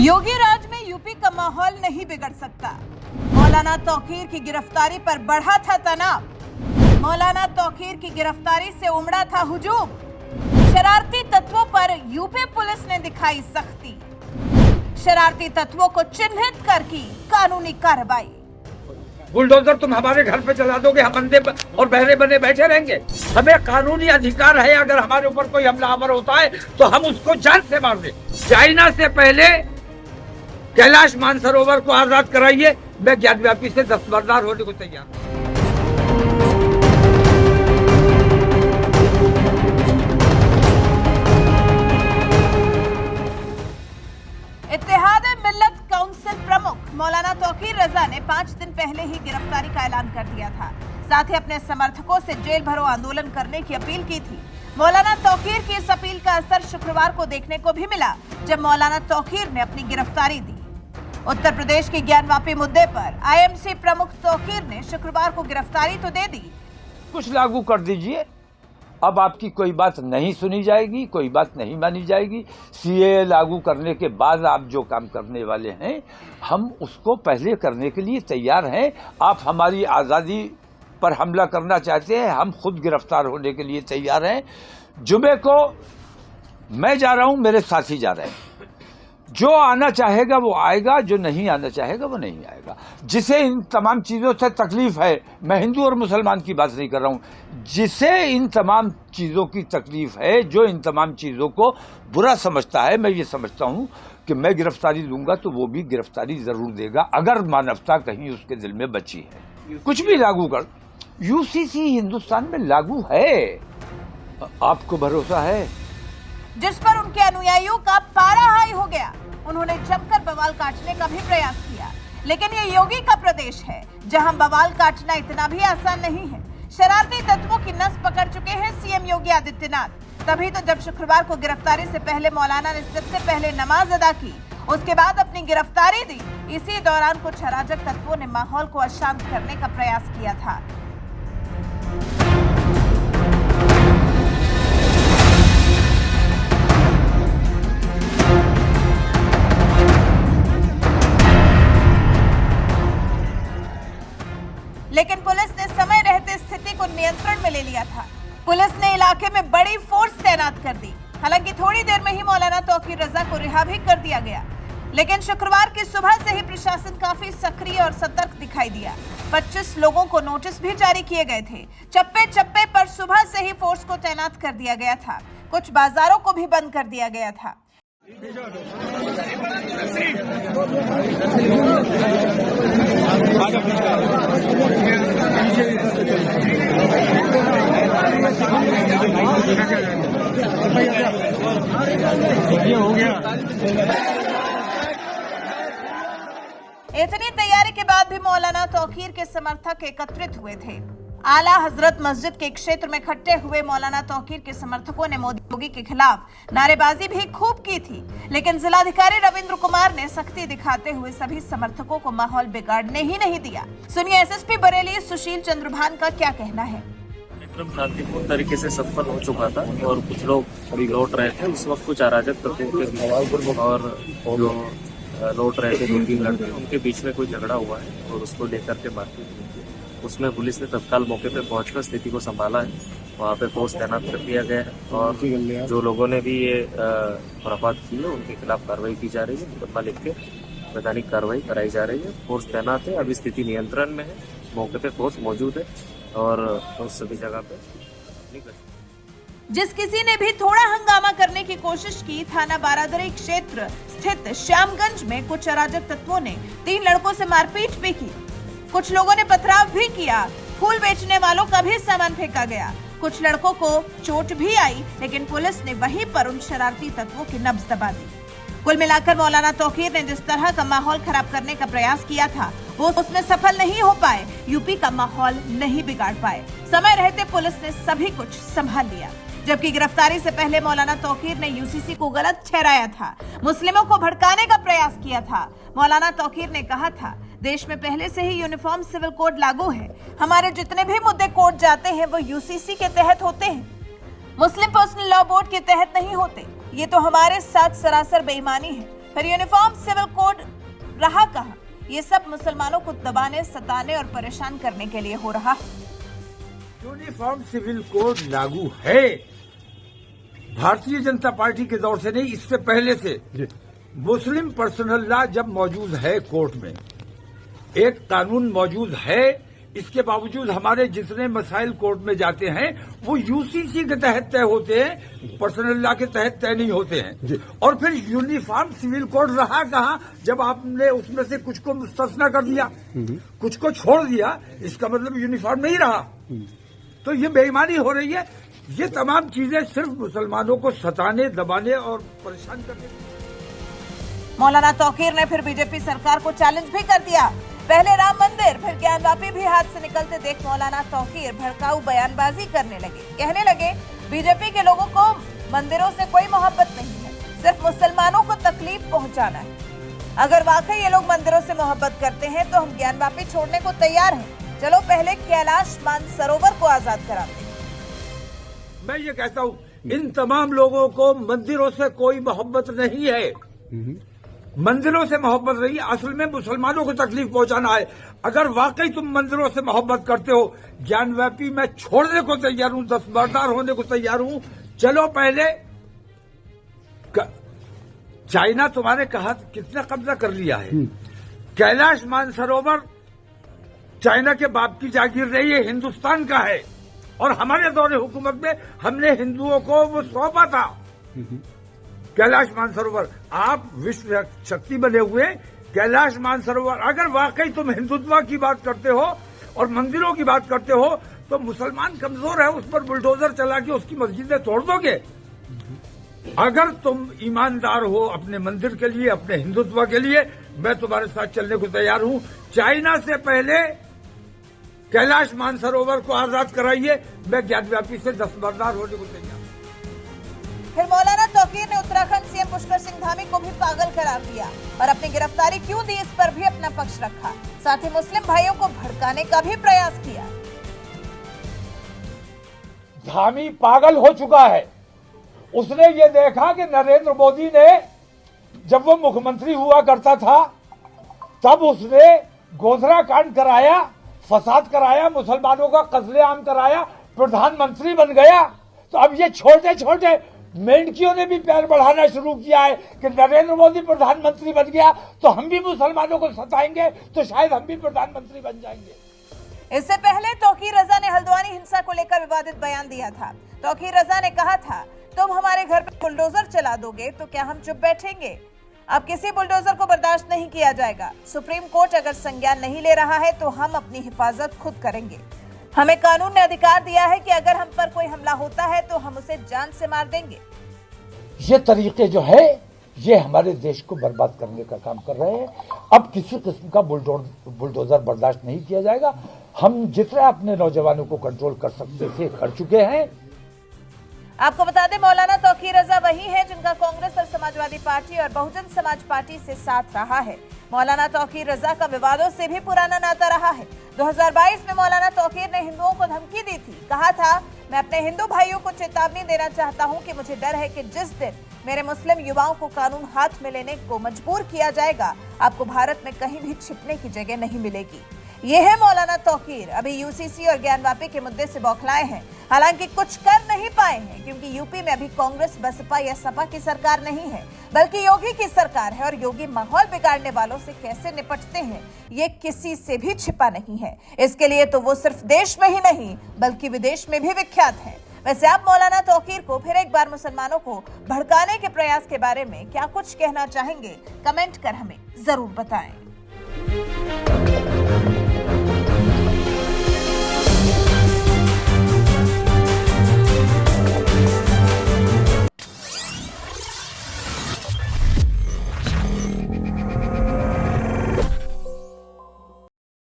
योगी राज में यूपी का माहौल नहीं बिगड़ सकता। मौलाना तौकीर की गिरफ्तारी पर बढ़ा था तनाव। मौलाना तौकीर की गिरफ्तारी से उमड़ा था हुजूम। शरारती तत्वों पर यूपी पुलिस ने दिखाई सख्ती। शरारती तत्वों को चिन्हित कर की कानूनी कार्रवाई। बुलडोजर तुम हमारे घर पे चला दोगे, हम अंधे और बहरे बने बैठे रहेंगे? हमें कानूनी अधिकार है, अगर हमारे ऊपर कोई हमलावर होता है तो हम उसको जान से मार दें। चाइना से पहले कैलाश मानसरोवर को आजाद कराइए, मैं ज्ञानव्यापी से दस्तबरदार होने को तैयार हूं। इत्तेहाद मिल्लत काउंसिल प्रमुख मौलाना तौकीर रजा ने 5 दिन पहले ही गिरफ्तारी का ऐलान कर दिया था। साथ ही अपने समर्थकों से जेल भरो आंदोलन करने की अपील की थी। मौलाना तौकीर की इस अपील का असर शुक्रवार को देखने को भी मिला, जब मौलाना तौकीर ने अपनी गिरफ्तारी दी। उत्तर प्रदेश के ज्ञानवापी मुद्दे पर आईएमसी प्रमुख तौकीर ने शुक्रवार को गिरफ्तारी तो दे दी। कुछ लागू कर दीजिए, अब आपकी कोई बात नहीं सुनी जाएगी, कोई बात नहीं मानी जाएगी। सीए लागू करने के बाद आप जो काम करने वाले हैं, हम उसको पहले करने के लिए तैयार हैं। आप हमारी आज़ादी पर हमला करना चाहते हैं, हम खुद गिरफ्तार होने के लिए तैयार हैं। जुमे को मैं जा रहा हूं, मेरे साथी जा रहे हैं। जो आना चाहेगा वो आएगा, जो नहीं आना चाहेगा वो नहीं आएगा। जिसे इन तमाम चीज़ों से तकलीफ है, मैं हिंदू और मुसलमान की बात नहीं कर रहा हूं, जिसे इन तमाम चीज़ों की तकलीफ है, जो इन तमाम चीज़ों को बुरा समझता है, मैं ये समझता हूं कि मैं गिरफ्तारी दूंगा तो वो भी गिरफ्तारी जरूर देगा, अगर मानवता कहीं उसके दिल में बची है। कुछ भी लागू कर, यूसीसी हिंदुस्तान में लागू है, आपको भरोसा है? जिस पर उनके अनुयायियों का पारा हाई हो गया। उन्होंने जमकर बवाल काटने का भी प्रयास किया, लेकिन ये योगी का प्रदेश है, जहां बवाल काटना इतना भी आसान नहीं है। शरारती तत्वों की नस पकड़ चुके हैं सीएम योगी आदित्यनाथ। तभी तो जब शुक्रवार को गिरफ्तारी से पहले मौलाना ने सबसे पहले नमाज अदा की, उसके बाद अपनी गिरफ्तारी दी। इसी दौरान कुछ अराजक तत्वों ने माहौल को अशांत करने का प्रयास किया था। लेकिन पुलिस ने समय रहते स्थिति को नियंत्रण में ले लिया था। पुलिस ने इलाके में बड़ी फोर्स तैनात कर दी। हालांकि थोड़ी देर में ही मौलाना तौकीर रजा को रिहा भी कर दिया गया, लेकिन शुक्रवार की सुबह से ही प्रशासन काफी सक्रिय और सतर्क दिखाई दिया। 25 लोगों को नोटिस भी जारी किए गए थे। चप्पे चप्पे पर सुबह से ही फोर्स को तैनात कर दिया गया था। कुछ बाजारों को भी बंद कर दिया गया था। इतनी तैयारी के बाद भी मौलाना तौकीर के समर्थक एकत्रित हुए थे। आला हजरत मस्जिद के क्षेत्र में इकट्ठे हुए मौलाना तौकीर के समर्थकों ने मोदी योगी के खिलाफ नारेबाजी भी खूब की थी, लेकिन जिलाधिकारी रविंद्र कुमार ने सख्ती दिखाते हुए सभी समर्थकों को माहौल बिगाड़ने ही नहीं दिया। सुनिए एसएसपी बरेली सुशील चंद्रभान का क्या कहना है। कार्यक्रम शांतिपूर्ण तरीके से सफल हो चुका था और कुछ लोग लौट रहे थे। उस वक्त कुछ अराजक तत्वों और जो लौट रहे थे 2-3 लड़के, उनके बीच में कोई झगड़ा हुआ है और उसको लेकर के बातचीत हुई थी। उसमें पुलिस ने तत्काल मौके पे पहुंचकर स्थिति को संभाला है। वहाँ पे फोर्स तैनात कर दिया गया है और जो लोगों ने भी ये खुराफात की है उनके खिलाफ कार्रवाई की जा रही है। मुकदमा लिख के वैधानिक कार्रवाई कराई जा रही है। फोर्स तैनात है, अभी स्थिति नियंत्रण में है, मौके पे फोर्स मौजूद है और सभी जगह पे जिस किसी ने भी थोड़ा हंगामा करने की कोशिश की, थाना बारादरी क्षेत्र स्थित श्यामगंज में कुछ अराजक तत्वों ने 3 लड़कों से मारपीट भी की। कुछ लोगों ने पथराव भी किया। फूल बेचने वालों का भी सामान फेंका गया। कुछ लड़कों को चोट भी आई, लेकिन पुलिस ने वहीं पर उन शरारती तत्वों की नब्ज दबा दी। कुल मिलाकर मौलाना तौकीर ने जिस तरह का माहौल खराब करने का प्रयास किया था, वो उसमें सफल नहीं हो पाए। यूपी का माहौल नहीं बिगाड़ पाए। समय रहते पुलिस ने सभी कुछ संभाल लिया। जबकि गिरफ्तारी से पहले मौलाना तौकीर ने यूसीसी को गलत ठहराया था, मुस्लिमों को भड़काने का प्रयास किया था। मौलाना तौकीर ने कहा था, देश में पहले से ही यूनिफॉर्म सिविल कोड लागू है। हमारे जितने भी मुद्दे कोर्ट जाते हैं वो यूसीसी के तहत होते हैं, मुस्लिम पर्सनल लॉ बोर्ड के तहत नहीं होते। ये तो हमारे साथ सरासर बेईमानी है। फिर यूनिफॉर्म सिविल कोड रहा कहां? ये सब मुसलमानों को दबाने, सताने और परेशान करने के लिए हो रहा। यूनिफॉर्म सिविल कोड लागू है, भारतीय जनता पार्टी के दौर से नहीं, इससे पहले से। मुस्लिम पर्सनल लॉ जब मौजूद है कोर्ट में, एक कानून मौजूद है, इसके बावजूद हमारे जितने मसाइल कोर्ट में जाते हैं वो यूसीसी के तहत तय होते हैं, पर्सनल लॉ के तहत तय नहीं होते हैं। और फिर यूनिफॉर्म सिविल कोड रहा कहां जब आपने उसमें से कुछ को मुस्तस्ना कर दिया, कुछ को छोड़ दिया, इसका मतलब यूनिफॉर्म नहीं रहा। तो ये बेईमानी हो रही है। ये तमाम चीजें सिर्फ मुसलमानों को सताने, दबाने और परेशान करने। मौलाना तौकीर ने फिर बीजेपी सरकार को चैलेंज भी कर दिया। पहले राम मंदिर, फिर ज्ञानवापी भी हाथ से निकलते देख मौलाना तौकीर भड़काऊ बयानबाजी करने लगे। कहने लगे बीजेपी के लोगों को मंदिरों से कोई मोहब्बत नहीं है, सिर्फ मुसलमानों को तकलीफ पहुंचाना है। अगर वाकई ये लोग मंदिरों से मोहब्बत करते हैं तो हम ज्ञानवापी छोड़ने को तैयार हैं। चलो पहले कैलाश मानसरोवर को आजाद कराते हैं। मैं ये कहता हूँ, इन तमाम लोगों को मंदिरों से कोई मोहब्बत नहीं है, मंदिरों से मोहब्बत नहीं, असल में मुसलमानों को तकलीफ पहुंचाना है। अगर वाकई तुम मंदिरों से मोहब्बत करते हो, ज्ञानव्यापी मैं छोड़ने को तैयार हूं, दस्तबरदार होने को तैयार हूं। चलो पहले चाइना तुम्हारे कहा कितना कब्जा कर लिया है, कैलाश मानसरोवर चाइना के बाप की जागीर रही है, हिंदुस्तान का है। और हमारे दौरे हुकूमत में हमने हिंदुओं को वो सौंपा था कैलाश मानसरोवर। आप विश्व शक्ति बने हुए कैलाश मानसरोवर, अगर वाकई तुम हिंदुत्व की बात करते हो और मंदिरों की बात करते हो तो मुसलमान कमजोर है, उस पर बुलडोजर चला के उसकी मस्जिदें तोड़ दोगे। अगर तुम ईमानदार हो अपने मंदिर के लिए, अपने हिंदुत्व के लिए, मैं तुम्हारे साथ चलने को तैयार हूं। चाइना से पहले कैलाश मानसरोवर को आजाद कराइए, मैं ज्ञानव्यापी से दस्तबरदार होने को तैयार। फिर मौलाना तौकीर ने उत्तराखंड सीएम पुष्कर सिंह धामी को भी पागल करार दिया और अपनी गिरफ्तारी क्यों दी इस पर भी अपना पक्ष रखा। साथ ही मुस्लिम भाइयों को भड़काने का भी प्रयास किया। धामी पागल हो चुका है। उसने ये देखा कि नरेंद्र मोदी ने जब वो मुख्यमंत्री हुआ करता था तब उसने गोधरा कांड कराया, फसाद कराया, मुसलमानों का कत्लेआम कराया, प्रधानमंत्री बन गया। तो अब ये छोटे छोटे मेंढकियों ने भी पैर बढ़ाना शुरू किया है कि नरेंद्र मोदी प्रधानमंत्री बन गया तो हम भी मुसलमानों को सताएंगे, तो शायद हम भी प्रधानमंत्री बन जाएंगे। इससे पहले तौकीर रजा ने हल्द्वानी हिंसा को लेकर विवादित बयान दिया था। तौकीर रजा ने कहा था, तुम हमारे घर पर बुलडोजर चला दोगे तो क्या हम चुप बैठेंगे? अब किसी बुलडोजर को बर्दाश्त नहीं किया जाएगा। सुप्रीम कोर्ट अगर संज्ञान नहीं ले रहा है तो हम अपनी हिफाजत खुद करेंगे। हमें कानून ने अधिकार दिया है कि अगर हम पर कोई हमला होता है तो हम उसे जान से मार देंगे। ये तरीके जो है ये हमारे देश को बर्बाद करने का काम कर रहे हैं। अब किसी किस्म का बुलडोजर बर्दाश्त नहीं किया जाएगा। हम जितना अपने नौजवानों को कंट्रोल कर सकते थे कर चुके हैं। आपको बता दें, मौलाना तौकीर रजा वही है जिनका कांग्रेस और समाजवादी पार्टी और बहुजन समाज पार्टी से साथ रहा है। मौलाना तौकीर रजा का विवादों से भी पुराना नाता रहा है। 2022 में मौलाना तौकीर ने हिंदुओं को धमकी दी थी। कहा था, मैं अपने हिंदू भाइयों को चेतावनी देना चाहता हूं कि मुझे डर है कि जिस दिन मेरे मुस्लिम युवाओं को कानून हाथ में लेने को मजबूर किया जाएगा, आपको भारत में कहीं भी छिपने की जगह नहीं मिलेगी। ये है मौलाना तौकीर। अभी यूसीसी और ज्ञानवापी के मुद्दे से बौखलाए हैं, हालांकि कुछ कर नहीं पाए हैं क्योंकि यूपी में अभी कांग्रेस, बसपा या सपा की सरकार नहीं है, बल्कि योगी की सरकार है। और योगी माहौल बिगाड़ने वालों से कैसे निपटते हैं ये किसी से भी छिपा नहीं है। इसके लिए तो वो सिर्फ देश में ही नहीं बल्कि विदेश में भी विख्यात है। वैसे आप मौलाना तौकीर को फिर एक बार मुसलमानों को भड़काने के प्रयास के बारे में क्या कुछ कहना चाहेंगे, कमेंट कर हमें जरूर बताएं।